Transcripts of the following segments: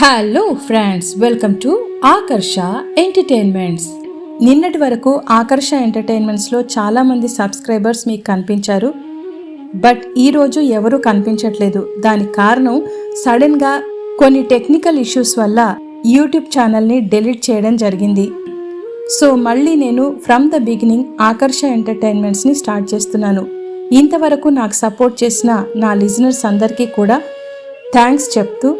Hello friends, welcome to Akarsha entertainments. నిన్నటి వరకు ఆకర్ష ఎంటర్టైన్మెంట్స్లో చాలామంది సబ్స్క్రైబర్స్ మీకు కనిపించారు. బట్ ఈరోజు ఎవరూ కనిపించట్లేదు. దానికి కారణం సడన్గా కొన్ని టెక్నికల్ ఇష్యూస్ వల్ల యూట్యూబ్ ఛానల్ని డిలీట్ చేయడం జరిగింది. సో మళ్ళీ నేను ఫ్రమ్ ద బిగినింగ్ ఆకర్ష ఎంటర్టైన్మెంట్స్ని స్టార్ట్ చేస్తున్నాను. ఇంతవరకు నాకు సపోర్ట్ చేసిన నా లిజనర్స్ అందరికీ కూడా థ్యాంక్స్ చెప్తూ,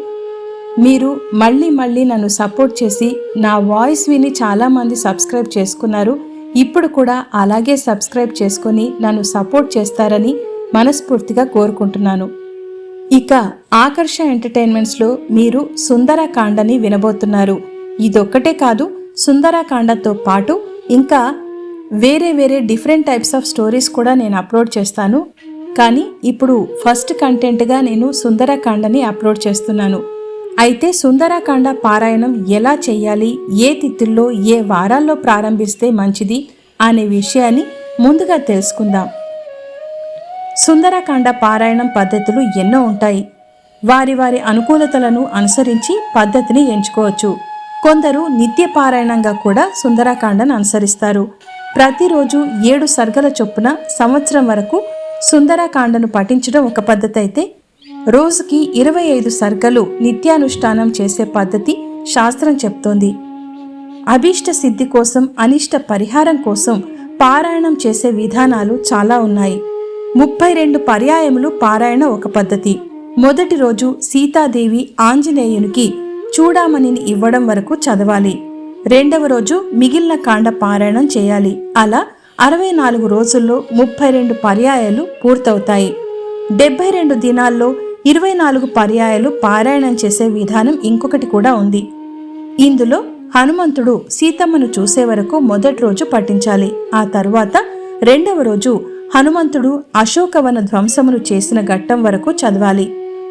మీరు మళ్ళీ నన్ను సపోర్ట్ చేసి నా వాయిస్ విని చాలామంది సబ్స్క్రైబ్ చేసుకున్నారు. ఇప్పుడు కూడా అలాగే సబ్స్క్రైబ్ చేసుకొని నన్ను సపోర్ట్ చేస్తారని మనస్ఫూర్తిగా కోరుకుంటున్నాను. ఇక ఆకర్ష ఎంటర్టైన్మెంట్స్లో మీరు సుందరకాండని వినబోతున్నారు. ఇదొక్కటే కాదు, సుందరకాండతో పాటు ఇంకా వేరే డిఫరెంట్ టైప్స్ ఆఫ్ స్టోరీస్ కూడా నేను అప్లోడ్ చేస్తాను. కానీ ఇప్పుడు ఫస్ట్ కంటెంట్గా నేను సుందరకాండని అప్లోడ్ చేస్తున్నాను. అయితే సుందరకాండ పారాయణం ఎలా చెయ్యాలి, ఏ తిథుల్లో ఏ వారాల్లో ప్రారంభిస్తే మంచిది అనే విషయాన్ని ముందుగా తెలుసుకుందాం. సుందరకాండ పారాయణం పద్ధతులు ఎన్నో ఉంటాయి. వారి అనుకూలతలను అనుసరించి పద్ధతిని ఎంచుకోవచ్చు. కొందరు నిత్య పారాయణంగా కూడా సుందరకాండను అనుసరిస్తారు. ప్రతిరోజు 7 సర్గల చొప్పున సంవత్సరం వరకు సుందరకాండను పఠించడం ఒక పద్ధతి అయితే, రోజుకి 25 సర్గలు నిత్యానుష్ఠానం చేసే పద్ధతి శాస్త్రం చెప్తోంది. అభీష్ట సిద్ధి కోసం, అనిష్ట పరిహారం కోసం పారాయణం చేసే విధానాలు చాలా ఉన్నాయి. 32 పర్యాయములు పారాయణ ఒక పద్ధతి. మొదటి రోజు సీతాదేవి ఆంజనేయునికి చూడామణిని ఇవ్వడం వరకు చదవాలి. రెండవ రోజు మిగిలిన కాండ పారాయణం చేయాలి. అలా 64 రోజుల్లో 32 పర్యాయాలు పూర్తవుతాయి. 72 దినాల్లో 24 పర్యాయాలు పారాయణం చేసే విధానం ఇంకొకటి కూడా ఉంది. ఇందులో హనుమంతుడు సీతమ్మను చూసే వరకు మొదటి రోజు పఠించాలి. ఆ తరువాత రెండవ రోజు హనుమంతుడు అశోకవన ధ్వంసమును చేసిన ఘట్టం వరకు చదవాలి.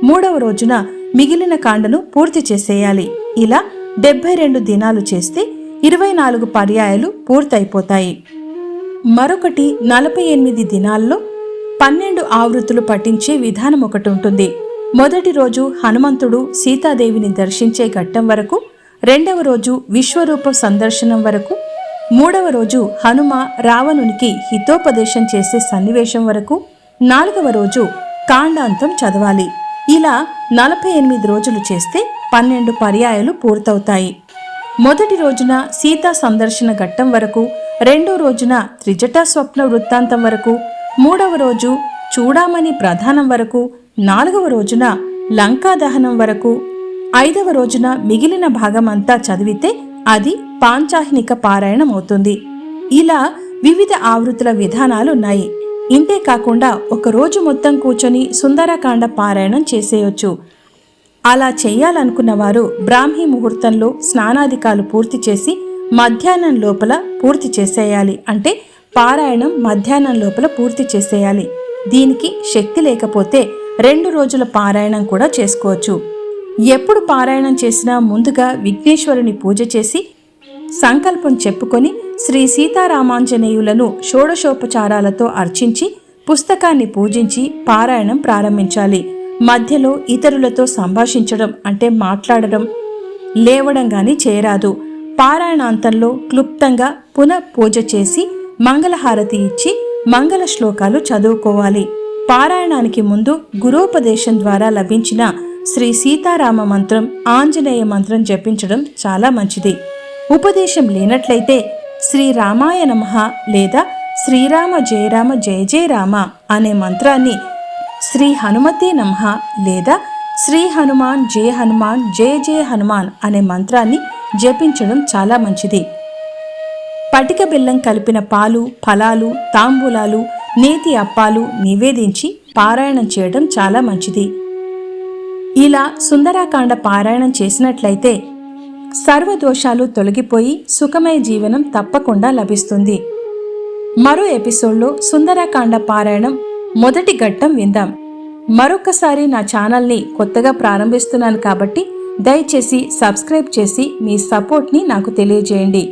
మూడవ రోజున మిగిలిన కాండను పూర్తి చేసేయాలి. ఇలా 72 దినాలు చేస్తే 24 పర్యాయాలు పూర్తయిపోతాయి. మరొకటి 48 దినాల్లో 12 ఆవృత్తులు పఠించే విధానం ఒకటి ఉంటుంది. మొదటి రోజు హనుమంతుడు సీతాదేవిని దర్శించే ఘట్టం వరకు, రెండవ రోజు విశ్వరూప సందర్శనం వరకు, మూడవ రోజు హనుమ రావణునికి హితోపదేశం చేసే సన్నివేశం వరకు, 4వ రోజు కాండాంతం చదవాలి. ఇలా 48 రోజులు చేస్తే 12 పర్యాయాలు పూర్తవుతాయి. మొదటి రోజున సీతా సందర్శన ఘట్టం వరకు, రెండో రోజున త్రిజటా స్వప్న వృత్తాంతం వరకు, మూడవ రోజు చూడామణి ప్రధానం వరకు, 4వ రోజున లంకా దహనం వరకు, 5వ రోజున మిగిలిన భాగమంతా చదివితే అది పాంచాహ్నిక పారాయణం అవుతుంది. ఇలా వివిధ ఆవృత్తుల విధానాలున్నాయి. ఇంతే కాకుండా ఒక రోజు మొత్తం కూర్చొని సుందరకాండ పారాయణం చేసేయొచ్చు. అలా చేయాలనుకున్న వారు బ్రాహ్మీ ముహూర్తంలో స్నానాధికాలు పూర్తి చేసి మధ్యాహ్నం లోపల పూర్తి చేసేయాలి. అంటే పారాయణం మధ్యాహ్నం లోపల పూర్తి చేసేయాలి. దీనికి శక్తి లేకపోతే 2 రోజుల పారాయణం కూడా చేసుకోవచ్చు. ఎప్పుడు పారాయణం చేసినా ముందుగా విఘ్నేశ్వరుని పూజ చేసి సంకల్పం చెప్పుకొని శ్రీ సీతారామాంజనేయులను షోడశోపచారాలతో అర్చించి పుస్తకాన్ని పూజించి పారాయణం ప్రారంభించాలి. మధ్యలో ఇతరులతో సంభాషించడం అంటే మాట్లాడడం, లేవడం గాని చేయరాదు. పారాయణాంతంలో క్లుప్తంగా పునః పూజ చేసి మంగళహారతి ఇచ్చి మంగళ శ్లోకాలు చదువుకోవాలి. పారాయణానికి ముందు గురోపదేశం ద్వారా లభించిన శ్రీ సీతారామ మంత్రం, ఆంజనేయ మంత్రం జపించడం చాలా మంచిది. ఉపదేశం లేనట్లయితే శ్రీరామాయ నమః లేదా శ్రీరామ జయ రామ జయ జయ రామ అనే మంత్రాన్ని, శ్రీ హనుమతే నమః లేదా శ్రీ హనుమాన్ జయ హనుమాన్ జయ జయ హనుమాన్ అనే మంత్రాన్ని జపించడం చాలా మంచిది. పటిక బెల్లం కలిపిన పాలు, ఫలాలు, తాంబూలాలు, నేతి అప్పాలు నివేదించి పారాయణం చేయడం చాలా మంచిది. ఇలా సుందరకాండ పారాయణం చేసినట్లయితే సర్వదోషాలు తొలగిపోయి సుఖమయ జీవనం తప్పకుండా లభిస్తుంది. మరో ఎపిసోడ్లో సుందరకాండ పారాయణం మొదటి ఘట్టం విందాం. మరొకసారి నా ఛానల్ని కొత్తగా ప్రారంభిస్తున్నాను కాబట్టి దయచేసి సబ్స్క్రైబ్ చేసి మీ సపోర్ట్ని నాకు తెలియజేయండి.